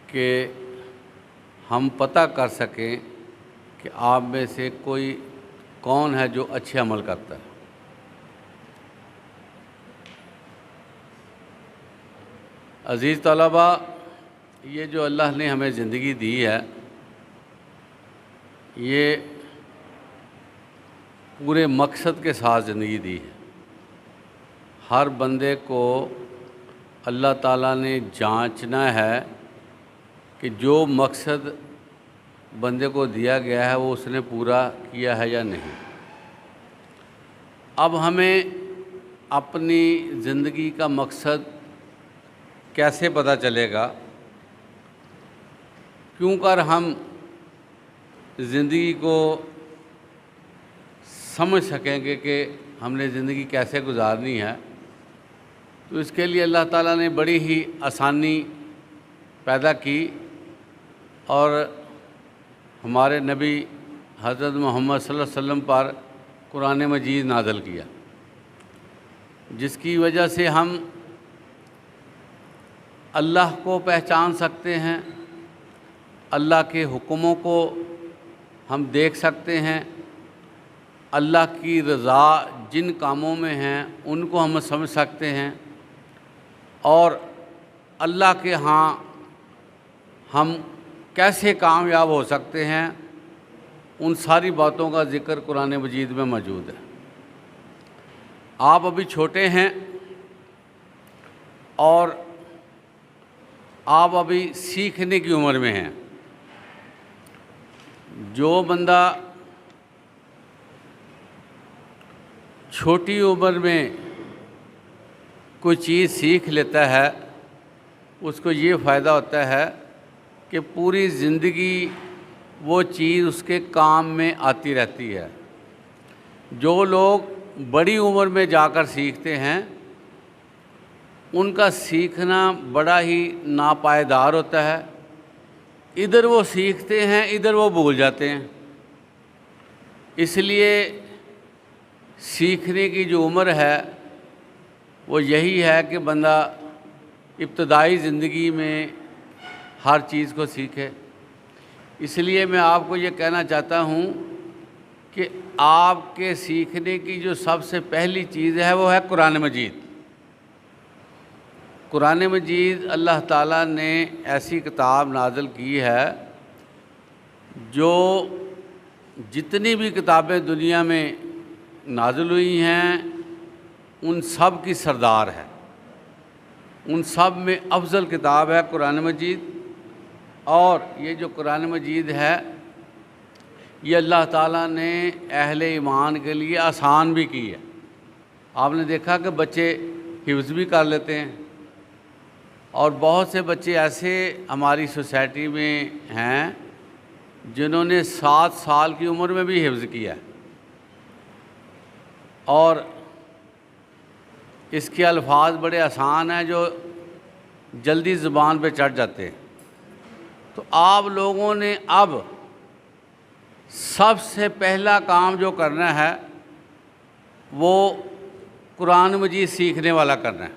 कि हम पता कर सकें कि आप में से कोई कौन है जो अच्छे अमल करता है। अज़ीज़ तलबा, ये जो अल्लाह ने हमें ज़िंदगी दी है, ये पूरे मकसद के साथ ज़िंदगी दी है। हर बंदे को अल्लाह ताला ने जांचना है कि जो मकसद बंदे को दिया गया है वो उसने पूरा किया है या नहीं। अब हमें अपनी ज़िंदगी का मकसद कैसे पता चलेगा? क्यों कर हम ज़िंदगी को समझ सकेंगे कि हमने ज़िंदगी कैसे गुजारनी है, तो इसके लिए अल्लाह ताला ने बड़ी ही आसानी पैदा की और हमारे नबी हज़रत मोहम्मद सल्लल्लाहु अलैहि वसल्लम पर कुरान मजीद नाज़िल किया, जिसकी वजह से हम अल्लाह को पहचान सकते हैं, अल्लाह के हुक्मों को हम देख सकते हैं, अल्लाह की रज़ा जिन कामों में हैं उनको हम समझ सकते हैं, और अल्लाह के यहाँ हम कैसे कामयाब हो सकते हैं, उन सारी बातों का ज़िक्र कुरान मजीद में मौजूद है। आप अभी छोटे हैं और आप अभी सीखने की उम्र में हैं। जो बंदा छोटी उम्र में कोई चीज़ सीख लेता है, उसको ये फ़ायदा होता है कि पूरी ज़िंदगी वो चीज़ उसके काम में आती रहती है। जो लोग बड़ी उम्र में जाकर सीखते हैं, उनका सीखना बड़ा ही नापायदार होता है। इधर वो सीखते हैं, इधर वो भूल जाते हैं। इसलिए सीखने की जो उम्र है वो यही है कि बंदा इब्तदाई ज़िंदगी में हर चीज़ को सीखे। इसलिए मैं आपको ये कहना चाहता हूँ कि आपके सीखने की जो सबसे पहली चीज़ है वो है कुरान मजीद। कुरान मजीद अल्लाह ताला ने ऐसी किताब नाज़िल की है जो जितनी भी किताबें दुनिया में नाज़िल हुई हैं उन सब की सरदार है। उन सब में अफजल किताब है कुरान मजीद। और ये जो कुरान मजीद है ये अल्लाह ताला ने अहले ईमान के लिए आसान भी की है। आपने देखा कि बच्चे हिफ्ज़ भी कर लेते हैं, और बहुत से बच्चे ऐसे हमारी सोसाइटी में हैं जिन्होंने 7 साल की उम्र में भी हिफ्ज़ किया है, और इसके अल्फाज बड़े आसान हैं जो जल्दी ज़ुबान पे चढ़ जाते हैं। तो आप लोगों ने अब सबसे पहला काम जो करना है वो कुरान मजीद सीखने वाला करना है।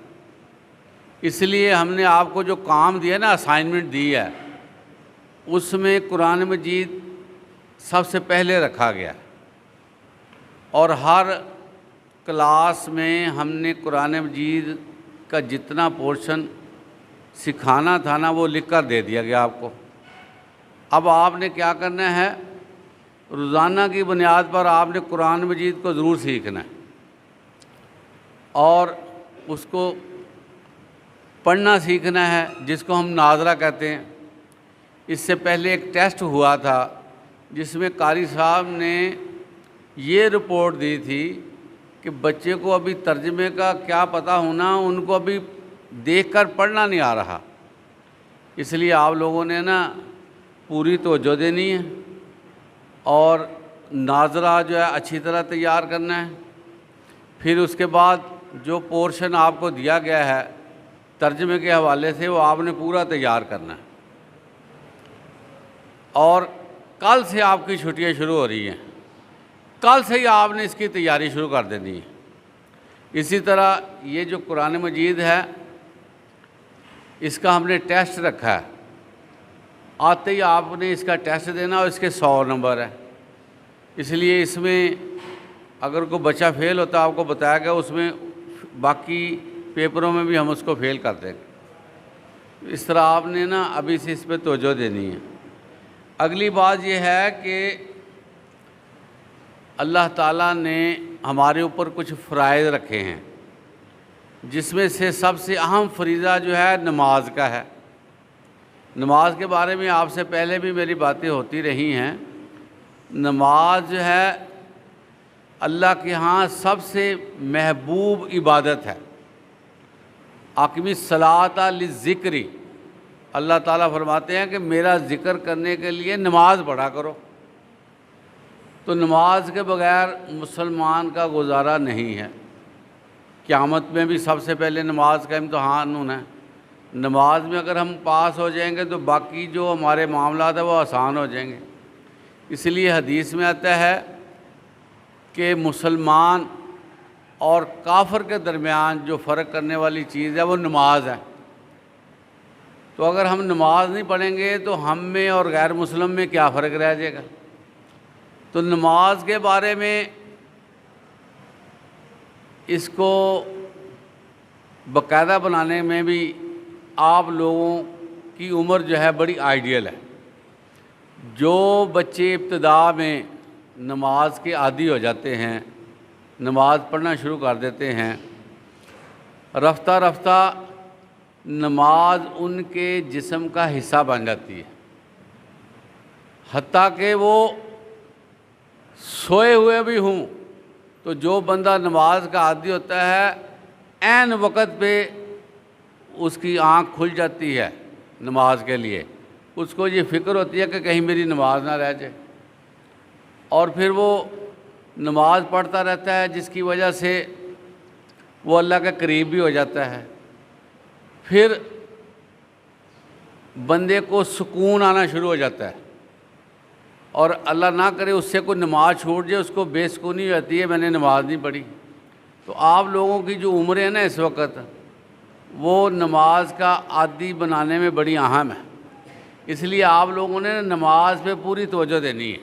इसलिए हमने आपको जो काम दिया ना, असाइनमेंट दी है, उसमें कुरान मजीद सबसे पहले रखा गया, और हर क्लास में हमने कुरान मजीद का जितना पोर्शन सिखाना था ना वो लिख कर दे दिया गया आपको। अब आपने क्या करना है, रोज़ाना की बुनियाद पर आपने कुरान मजीद को ज़रूर सीखना है और उसको पढ़ना सीखना है, जिसको हम नाज़रा कहते हैं। इससे पहले एक टेस्ट हुआ था जिसमें कारी साहब ने ये रिपोर्ट दी थी कि बच्चे को अभी तर्जमे का क्या पता होना, उनको अभी देखकर पढ़ना नहीं आ रहा। इसलिए आप लोगों ने ना पूरी तवज्जो देनी है और नाज़रा जो है अच्छी तरह तैयार करना है। फिर उसके बाद जो पोर्शन आपको दिया गया है तर्जमे के हवाले से वो आपने पूरा तैयार करना है। और कल से आपकी छुट्टियां शुरू हो रही हैं, कल से ही आपने इसकी तैयारी शुरू कर देनी है। इसी तरह ये जो कुरान मजीद है इसका हमने टेस्ट रखा है आते ही आपने इसका टेस्ट देना और इसके 100 नंबर है। इसलिए इसमें अगर कोई बच्चा फ़ेल होता है आपको बताया गया, उसमें बाकी पेपरों में भी हम उसको फ़ेल कर देंगे। इस तरह आपने ना अभी से इस पर तवज्जो देनी है। अगली बात यह है कि अल्लाह ताला ने हमारे ऊपर कुछ फ़राइज़ रखे हैं, जिसमें से सबसे अहम फरीज़ा जो है नमाज का है। नमाज के बारे में आपसे पहले भी मेरी बातें होती रही हैं। नमाज जो है अल्लाह के यहाँ सबसे महबूब इबादत है। आकिमी सलाता लिज़िक्री, अल्लाह ताला फरमाते हैं कि मेरा ज़िक्र करने के लिए नमाज पढ़ा करो। तो नमाज के बग़ैर मुसलमान का गुजारा नहीं है। क़यामत में भी सबसे पहले नमाज का इम्तहान होना है। नमाज में अगर हम पास हो जाएंगे तो बाकी जो हमारे मामलात है वो आसान हो जाएंगे। इसलिए हदीस में आता है कि मुसलमान और काफिर के दरमियान जो फ़र्क करने वाली चीज़ है वो नमाज है। तो अगर हम नमाज नहीं पढ़ेंगे तो हम में और गैर मुस्लिम में क्या फ़र्क रह जाएगा। तो नमाज के बारे में इसको बाकायदा बनाने में भी आप लोगों की उम्र जो है बड़ी आइडियल है। जो बच्चे इब्तिदा में नमाज के आदी हो जाते हैं, नमाज पढ़ना शुरू कर देते हैं, रफ्ता रफ्ता नमाज उनके जिस्म का हिस्सा बन जाती है। हत्ता कि वो सोए हुए भी हों तो जो बंदा नमाज का आदी होता है ऐन वक़्त पे उसकी आँख खुल जाती है नमाज के लिए। उसको ये फ़िक्र होती है कि कहीं मेरी नमाज ना रह जाए, और फिर वो नमाज पढ़ता रहता है, जिसकी वजह से वो अल्लाह के करीब भी हो जाता है। फिर बंदे को सुकून आना शुरू हो जाता है, और अल्लाह ना करे उससे कोई नमाज छूट जाए, उसको बेसुकूनी होती है मैंने नमाज नहीं पढ़ी। तो आप लोगों की जो उम्र है ना इस वक्त, वो नमाज का आदी बनाने में बड़ी अहम है। इसलिए आप लोगों ने नमाज पे पूरी तवज्जो देनी है।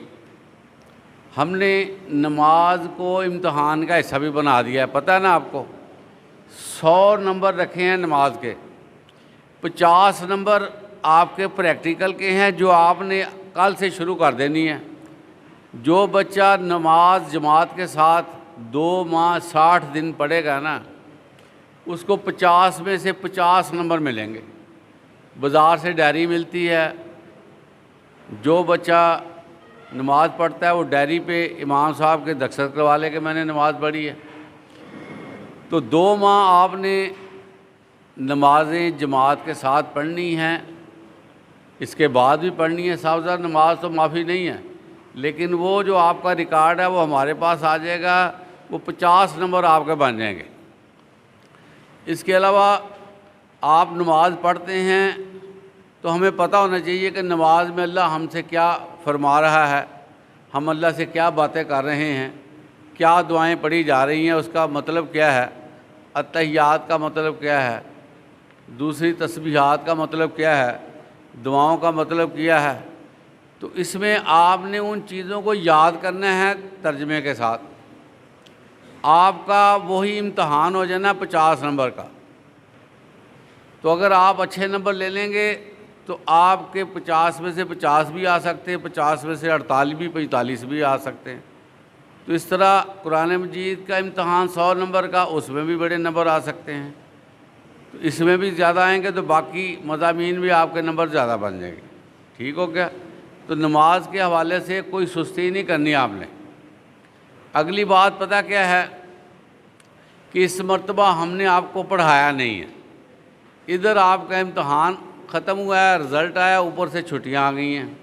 हमने नमाज को इम्तहान का हिस्सा भी बना दिया है, पता है ना आपको। 100 नंबर रखे हैं नमाज के, 50 नंबर आपके प्रैक्टिकल के हैं जो आपने कल से शुरू कर देनी है। जो बच्चा नमाज जमात के साथ 2 माह 60 दिन पढ़ेगा ना, उसको 50 में से 50 नंबर मिलेंगे। बाज़ार से डायरी मिलती है, जो बच्चा नमाज पढ़ता है वो डायरी पे इमाम साहब के दस्तखत करवा ले कि मैंने नमाज पढ़ी है। तो 2 माह आपने नमाज़ें जमात के साथ पढ़नी हैं, इसके बाद भी पढ़नी है। साहब नमाज तो माफ़ी नहीं है, लेकिन वो जो आपका रिकॉर्ड है वो हमारे पास आ जाएगा, वो 50 नंबर आपके बन जाएंगे। इसके अलावा आप नमाज पढ़ते हैं तो हमें पता होना चाहिए कि नमाज में अल्लाह हमसे क्या फरमा रहा है, हम अल्लाह से क्या बातें कर रहे हैं, क्या दुआएं पढ़ी जा रही हैं, उसका मतलब क्या है, अत्तहियात का मतलब क्या है, दूसरी तस्बीहात का मतलब क्या है, दुआओं का मतलब क्या है। तो इसमें आपने उन चीज़ों को याद करना है तर्जमे के साथ। आपका वही इम्तहान हो जाना 50 नंबर का। तो अगर आप अच्छे नंबर ले लेंगे तो आपके 50 में से 50 भी आ सकते हैं, 50 में से 48 भी 45 भी आ सकते हैं। तो इस तरह कुरान मजीद का इम्तहान 100 नंबर का, उसमें भी बड़े नंबर आ सकते हैं। तो इसमें भी ज़्यादा आएंगे तो बाकी मज़ामीन भी आपके नंबर ज़्यादा बन जाएंगे। ठीक हो गया। तो नमाज के हवाले से कोई सुस्ती नहीं करनी आपने। अगली बात पता क्या है कि इस मर्तबा हमने आपको पढ़ाया नहीं है। इधर आपका इम्तहान ख़त्म हुआ है, रिज़ल्ट आया, ऊपर से छुट्टियां आ गई हैं।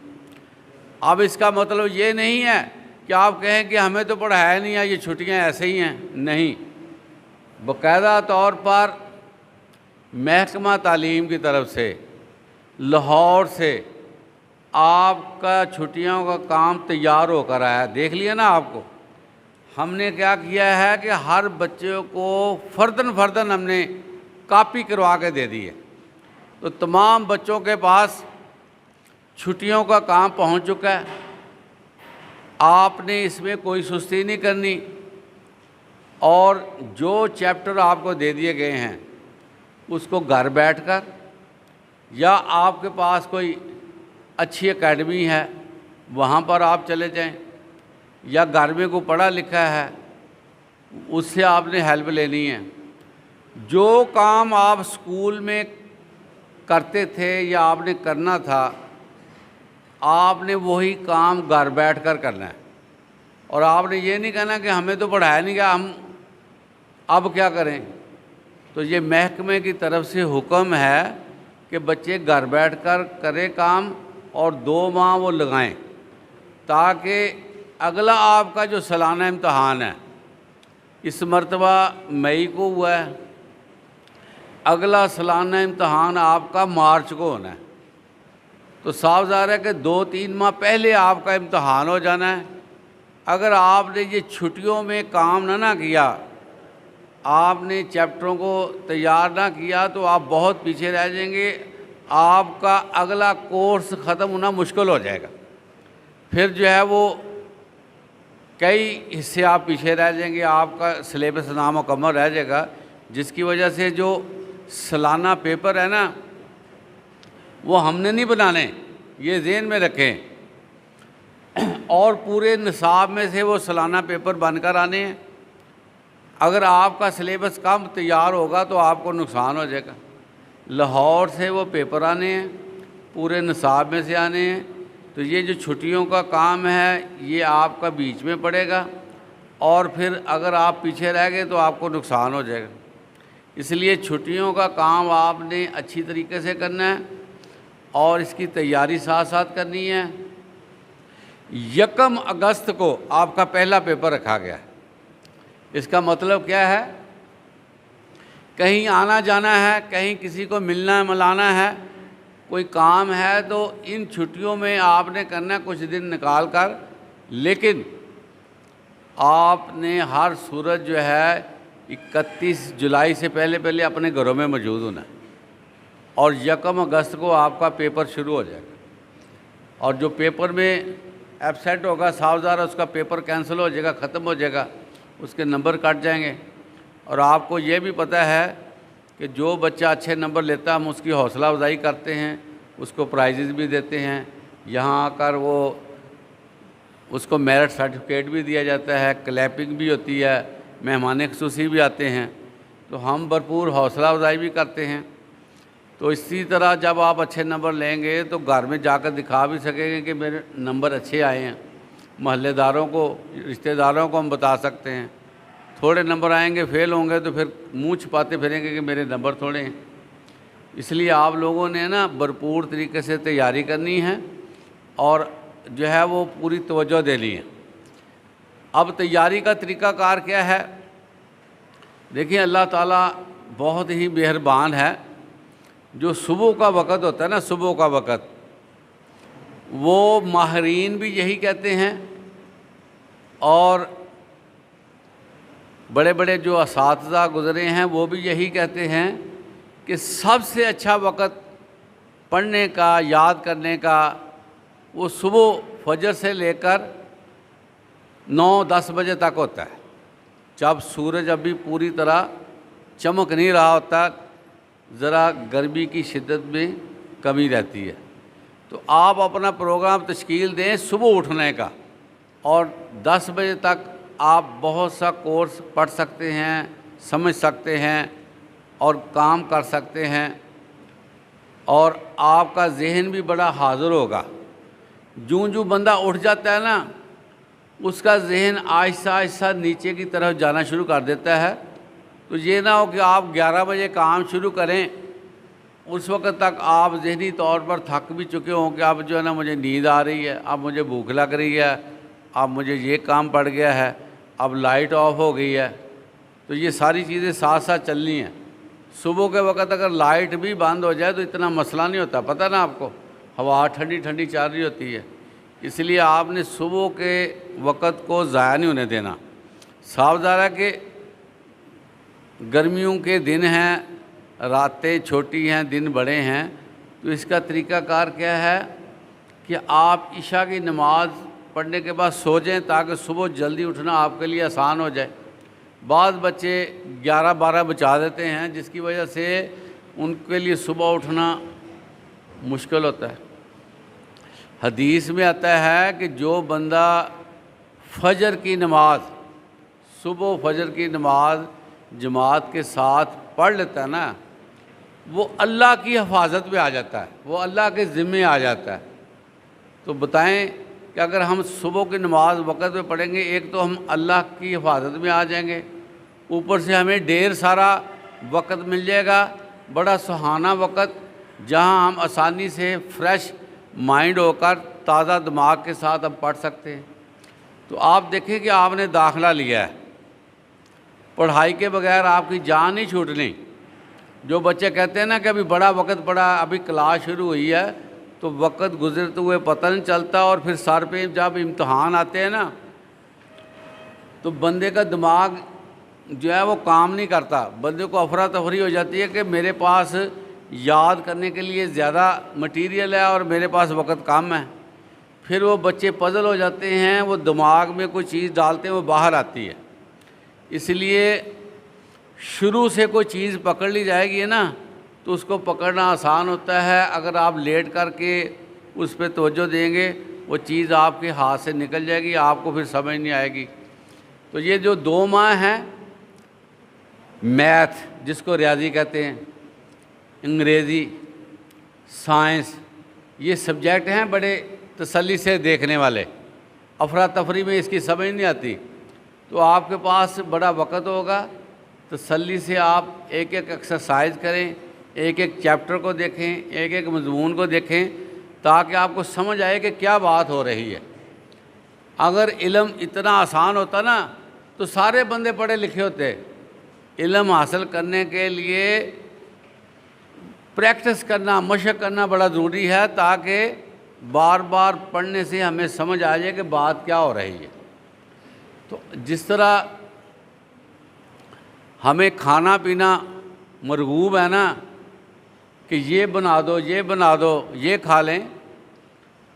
अब इसका मतलब ये नहीं है कि आप कहें कि हमें तो पढ़ाया नहीं है, ये छुट्टियां ऐसे ही हैं। नहीं, बाकायदा तौर पर महकमा तालीम की तरफ से लाहौर से आपका छुट्टियों का काम तैयार होकर आया। देख लिया ना आपको। हमने क्या किया है कि हर बच्चे को फ़र्दन हमने कापी करवा के दे दी है। तो तमाम बच्चों के पास छुट्टियों का काम पहुंच चुका है, आपने इसमें कोई सुस्ती नहीं करनी और जो चैप्टर आपको दे दिए गए हैं उसको घर बैठकर, या आपके पास कोई अच्छी एकेडमी है वहाँ पर आप चले जाएं, या घर में को पढ़ा लिखा है उससे आपने हेल्प लेनी है। जो काम आप स्कूल में करते थे या आपने करना था, आपने वही काम घर बैठकर करना है। और आपने ये नहीं कहना कि हमें तो पढ़ाया नहीं गया, हम अब क्या करें। तो ये महकमे की तरफ से हुक्म है कि बच्चे घर बैठकर करें काम और 2 माह वो लगाएं, ताकि अगला आपका जो सालाना इम्तहान है, इस मरतबा मई को हुआ है, अगला सालाना इम्तहान आपका मार्च को होना है। तो साफ ज़ाहिर है कि 2-3 माह पहले आपका इम्तहान हो जाना है। अगर आपने ये छुट्टियों में काम ना किया, आपने चैप्टरों को तैयार ना किया, तो आप बहुत पीछे रह जाएंगे। आपका अगला कोर्स ख़त्म होना मुश्किल हो जाएगा। फिर जो है वो कई हिस्से आप पीछे रह जाएंगे, आपका सिलेबस नामुकम्मल रह जाएगा, जिसकी वजह से जो सालाना पेपर है ना, वो हमने नहीं बनाने, ये ज़हन में रखें। और पूरे निसाब में से वो सालाना पेपर बनकर आने हैं। अगर आपका सिलेबस कम तैयार होगा तो आपको नुकसान हो जाएगा। लाहौर से वो पेपर आने हैं, पूरे निसाब में से आने हैं। तो ये जो छुट्टियों का काम है ये आपका बीच में पड़ेगा, और फिर अगर आप पीछे रह गए तो आपको नुकसान हो जाएगा। इसलिए छुट्टियों का काम आपने अच्छी तरीके से करना है और इसकी तैयारी साथ साथ करनी है। 1 अगस्त को आपका पहला पेपर रखा गया है। इसका मतलब क्या है? कहीं आना जाना है, कहीं किसी को मिलना मिलाना है, कोई काम है, तो इन छुट्टियों में आपने करना कुछ दिन निकाल कर। लेकिन आपने हर सूरत जो है 31 जुलाई से पहले अपने घरों में मौजूद होना है, और 1 अगस्त को आपका पेपर शुरू हो जाएगा। और जो पेपर में एब्सेंट होगा, सावधान, उसका पेपर कैंसिल हो जाएगा, ख़त्म हो जाएगा, उसके नंबर कट जाएंगे। और आपको ये भी पता है कि जो बच्चा अच्छे नंबर लेता है हम उसकी हौसला अफजाई करते हैं, उसको प्राइजेज़ भी देते हैं। यहाँ आकर वो उसको मेरिट सर्टिफिकेट भी दिया जाता है, क्लैपिंग भी होती है, मेहमान ख़ुसूसी भी आते हैं, तो हम भरपूर हौसला अफजाई भी करते हैं। तो इसी तरह जब आप अच्छे नंबर लेंगे तो घर में जाकर दिखा भी सकेंगे कि मेरे नंबर अच्छे आए हैं। महल्लेदारों को, रिश्तेदारों को हम बता सकते हैं। थोड़े नंबर आएंगे, फेल होंगे, तो फिर मुँह छुपाते फिरेंगे कि मेरे नंबर थोड़े हैं। इसलिए आप लोगों ने ना भरपूर तरीके से तैयारी करनी है और जो है वो पूरी तवज्जो देनी है। अब तैयारी का तरीक़ाकार क्या है? देखिए, अल्लाह ताला बहुत ही मेहरबान है। जो सुबह का वक़्त होता है ना, सुबह का वक़्त, वो माहिरीन भी यही कहते हैं और बड़े बड़े जो असातिज़ा गुज़रे हैं वो भी यही कहते हैं कि सबसे अच्छा वक़्त पढ़ने का, याद करने का, वो सुबह फजर से लेकर 9-10 बजे तक होता है, जब सूरज अभी पूरी तरह चमक नहीं रहा होता, ज़रा गर्मी की शिद्दत में कमी रहती है। तो आप अपना प्रोग्राम तश्कील दें सुबह उठने का, और 10 बजे तक आप बहुत सा कोर्स पढ़ सकते हैं, समझ सकते हैं और काम कर सकते हैं, और आपका जहन भी बड़ा हाज़िर होगा। जूं जूं बंदा उठ जाता है ना, उसका जहन आहिस्ता आहिस्ता नीचे की तरफ जाना शुरू कर देता है। तो ये ना हो कि आप 11 बजे काम शुरू करें, उस वक़्त तक आप ज़हनी तौर पर थक भी चुके हों कि अब जो है ना मुझे नींद आ रही है, अब मुझे भूख लग रही है, अब मुझे ये काम पड़ गया है, अब लाइट ऑफ हो गई है। तो ये सारी चीज़ें साथ साथ चलनी हैं। सुबह के वक़्त अगर लाइट भी बंद हो जाए तो इतना मसला नहीं होता, पता ना आपको, हवा ठंडी ठंडी चल रही होती है। इसलिए आपने सुबह के वक़्त को ज़ाया नहीं होने देना। साफ ज़ाहिर है कि गर्मियों के दिन हैं, रातें छोटी हैं, दिन बड़े हैं, तो इसका तरीक़ाकार क्या है? कि आप इशा की नमाज़ पढ़ने के बाद सो जाएं ताकि सुबह जल्दी उठना आपके लिए आसान हो जाए। बाद बच्चे 11-12 बजा देते हैं, जिसकी वजह से उनके लिए सुबह उठना मुश्किल होता है। हदीस में आता है कि जो बंदा फजर की नमाज, सुबह फजर की नमाज जमात के साथ पढ़ लेता है ना, वो अल्लाह की हिफाजत में आ जाता है, वो अल्लाह के ज़िम्मे आ जाता है। तो बताएं कि अगर हम सुबह की नमाज वक़्त में पढ़ेंगे, एक तो हम अल्लाह की हिफाजत में आ जाएंगे, ऊपर से हमें ढेर सारा वक़्त मिल जाएगा, बड़ा सुहाना वक़्त, जहां हम आसानी से फ्रेश माइंड होकर ताज़ा दिमाग के साथ हम पढ़ सकते हैं। तो आप देखें कि आपने दाखिला लिया है, पढ़ाई के बगैर आपकी जान नहीं छूटनी। जो बच्चे कहते हैं ना कि अभी बड़ा वक़्त पड़ा, अभी क्लास शुरू हुई है, तो वक़्त गुजरते हुए पता नहीं चलता, और फिर सर पे जब इम्तहान आते हैं ना, तो बंदे का दिमाग जो है वो काम नहीं करता, बंदे को अफरा तफरी हो जाती है कि मेरे पास याद करने के लिए ज़्यादा मटीरियल है और मेरे पास वक़्त कम है। फिर वो बच्चे पज़ल हो जाते हैं, वो दिमाग में कोई चीज़ डालते हैं, वो बाहर आती है। इसलिए शुरू से कोई चीज़ पकड़ ली जाएगी ना, तो उसको पकड़ना आसान होता है। अगर आप लेट करके उस पर तवज्जो देंगे, वो चीज़ आपके हाथ से निकल जाएगी, आपको फिर समझ नहीं आएगी। तो ये जो 2 माह हैं, मैथ जिसको रियाजी कहते हैं, अंग्रेज़ी, साइंस, ये सब्जेक्ट हैं बड़े तसल्ली से देखने वाले। अफरा तफरी में इसकी समझ नहीं आती, तो आपके पास बड़ा वक़्त होगा, तसल्ली से आप एक एक एक्सरसाइज करें, एक एक चैप्टर को देखें, एक एक मज़मून को देखें, ताकि आपको समझ आए कि क्या बात हो रही है। अगर इल्म इतना आसान होता ना, तो सारे बंदे पढ़े लिखे होते। इल्म हासिल करने के लिए प्रैक्टिस करना, मशक करना बड़ा ज़रूरी है, ताकि बार बार पढ़ने से हमें समझ आ जाए कि बात क्या हो रही है। तो जिस तरह हमें खाना पीना मरगूब है ना, कि ये बना दो, ये बना दो, ये खा लें,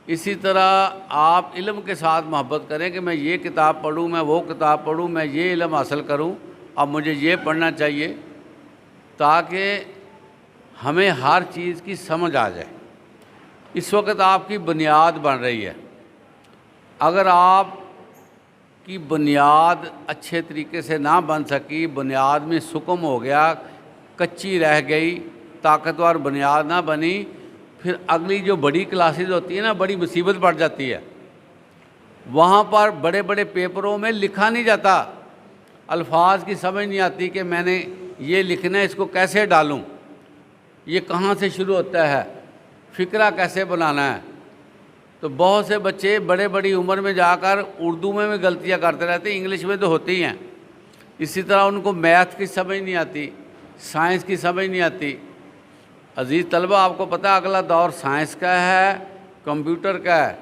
इसी तरह आप इल्म के साथ मोहब्बत करें कि मैं ये किताब पढ़ूँ, मैं वो किताब पढ़ूँ, मैं ये इल्म हासिल करूँ, अब मुझे ये पढ़ना चाहिए, ताकि हमें हर चीज़ की समझ आ जाए। इस वक्त आपकी बुनियाद बन रही है। अगर आप की बुनियाद अच्छे तरीके से ना बन सकी, बुनियाद में सुकम हो गया, कच्ची रह गई, ताकतवर बुनियाद ना बनी, फिर अगली जो बड़ी क्लासेस होती है ना, बड़ी मुसीबत पड़ जाती है। वहाँ पर बड़े बड़े पेपरों में लिखा नहीं जाता, अल्फाज की समझ नहीं आती कि मैंने ये लिखना है, इसको कैसे डालूँ, ये कहाँ से शुरू होता है, फ़िक्रा कैसे बनाना है। तो बहुत से बच्चे बड़े बड़ी उम्र में जाकर उर्दू में भी गलतियाँ करते रहते, इंग्लिश में तो होती हैं। इसी तरह उनको मैथ की समझ नहीं आती, साइंस की समझ नहीं आती। अज़ीज़ तलबा, आपको पता है अगला दौर साइंस का है, कंप्यूटर का है।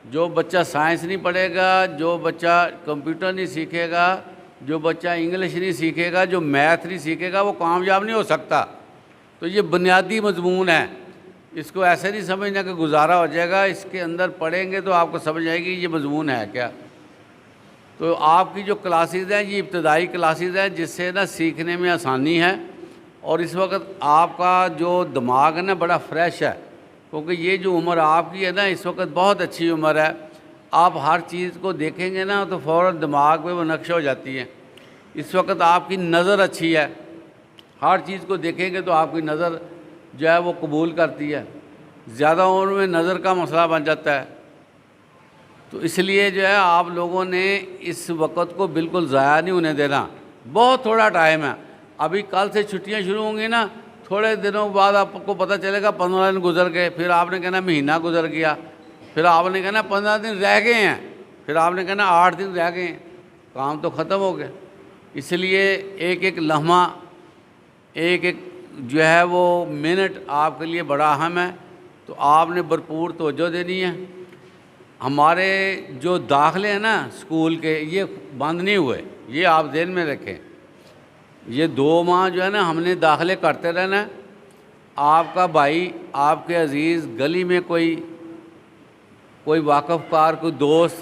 जो बच्चा साइंस नहीं पढ़ेगा, जो बच्चा कंप्यूटर नहीं सीखेगा, जो बच्चा इंग्लिश नहीं सीखेगा, जो मैथ नहीं सीखेगा, वो कामयाब नहीं हो सकता। तो ये बुनियादी मजमून है, इसको ऐसे नहीं समझना कि गुजारा हो जाएगा। इसके अंदर पढ़ेंगे तो आपको समझ आएगी ये मजमून है क्या। तो आपकी जो क्लासेस हैं, ये इब्तदाई क्लासेस हैं, जिससे ना सीखने में आसानी है। और इस वक्त आपका जो दिमाग है ना, बड़ा फ्रेश है, क्योंकि ये जो उम्र आपकी है ना, इस वक्त बहुत अच्छी उम्र है। आप हर चीज़ को देखेंगे ना, तो फ़ौरन दिमाग में वो नक्श हो जाती है। इस वक्त आपकी नज़र अच्छी है, हर चीज़ को देखेंगे तो आपकी नज़र जो है वो कबूल करती है। ज़्यादा उम्र में नज़र का मसला बन जाता है। तो इसलिए जो है आप लोगों ने इस वक्त को बिल्कुल ज़ाया नहीं होने देना। बहुत थोड़ा टाइम है, अभी कल से छुट्टियां शुरू होंगी ना, थोड़े दिनों बाद आपको पता चलेगा 15 दिन गुजर गए, फिर आपने कहना महीना गुजर गया, फिर आपने कहना 15 दिन रह गए हैं, फिर आपने कहना 8 दिन रह गए हैं, काम तो ख़त्म हो गया। इसलिए एक एक लम्हा, एक एक जो है वो मिनट आपके लिए बड़ा अहम है। तो आपने भरपूर तवज्जो देनी है। हमारे जो दाखिले हैं ना स्कूल के, ये बंद नहीं हुए, ये आप ध्यान में रखें। ये 2 माह जो है ना, हमने दाखिले करते रहना। आपका भाई, आपके अज़ीज़ गली में कोई कोई वाकफ़कार, कोई दोस्त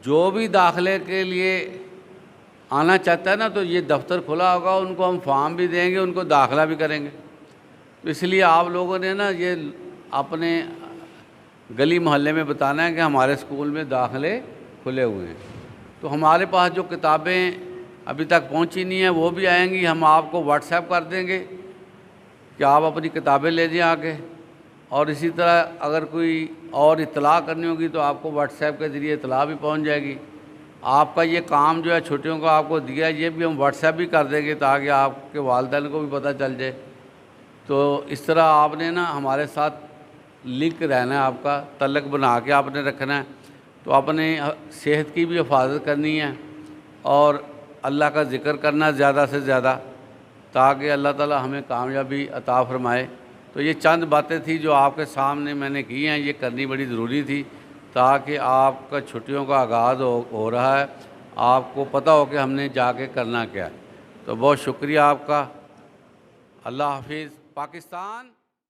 जो भी दाखिले के लिए आना चाहता है ना, तो ये दफ्तर खुला होगा, उनको हम फॉर्म भी देंगे, उनको दाखिला भी करेंगे। तो इसलिए आप लोगों ने ना ये अपने गली मोहल्ले में बताना है कि हमारे स्कूल में दाखिले खुले हुए हैं। तो हमारे पास जो किताबें अभी तक पहुंची नहीं हैं वो भी आएंगी, हम आपको व्हाट्सएप कर देंगे कि आप अपनी किताबें ले जाएं आके। और इसी तरह अगर कोई और इत्तला करनी होगी तो आपको व्हाट्सएप के ज़रिए इत्तला भी पहुंच जाएगी। आपका ये काम जो है छुट्टियों का आपको दिया है, ये भी हम व्हाट्सएप भी कर देंगे ताकि आपके वालिदैन को भी पता चल जाए। तो इस तरह आपने ना हमारे साथ लिंक रहना है, आपका तल्लक बना के आपने रखना है। तो अपने सेहत की भी हिफाजत करनी है और अल्लाह का ज़िक्र करना ज़्यादा से ज़्यादा, ताकि अल्लाह ताला हमें कामयाबी अता फ़रमाए। तो ये चंद बातें थी जो आपके सामने मैंने की हैं, ये करनी बड़ी ज़रूरी थी ताकि आपका छुट्टियों का आगाज़ हो रहा है, आपको पता हो कि हमने जाके करना क्या है। तो बहुत शुक्रिया आपका। अल्लाह हाफिज़। पाकिस्तान।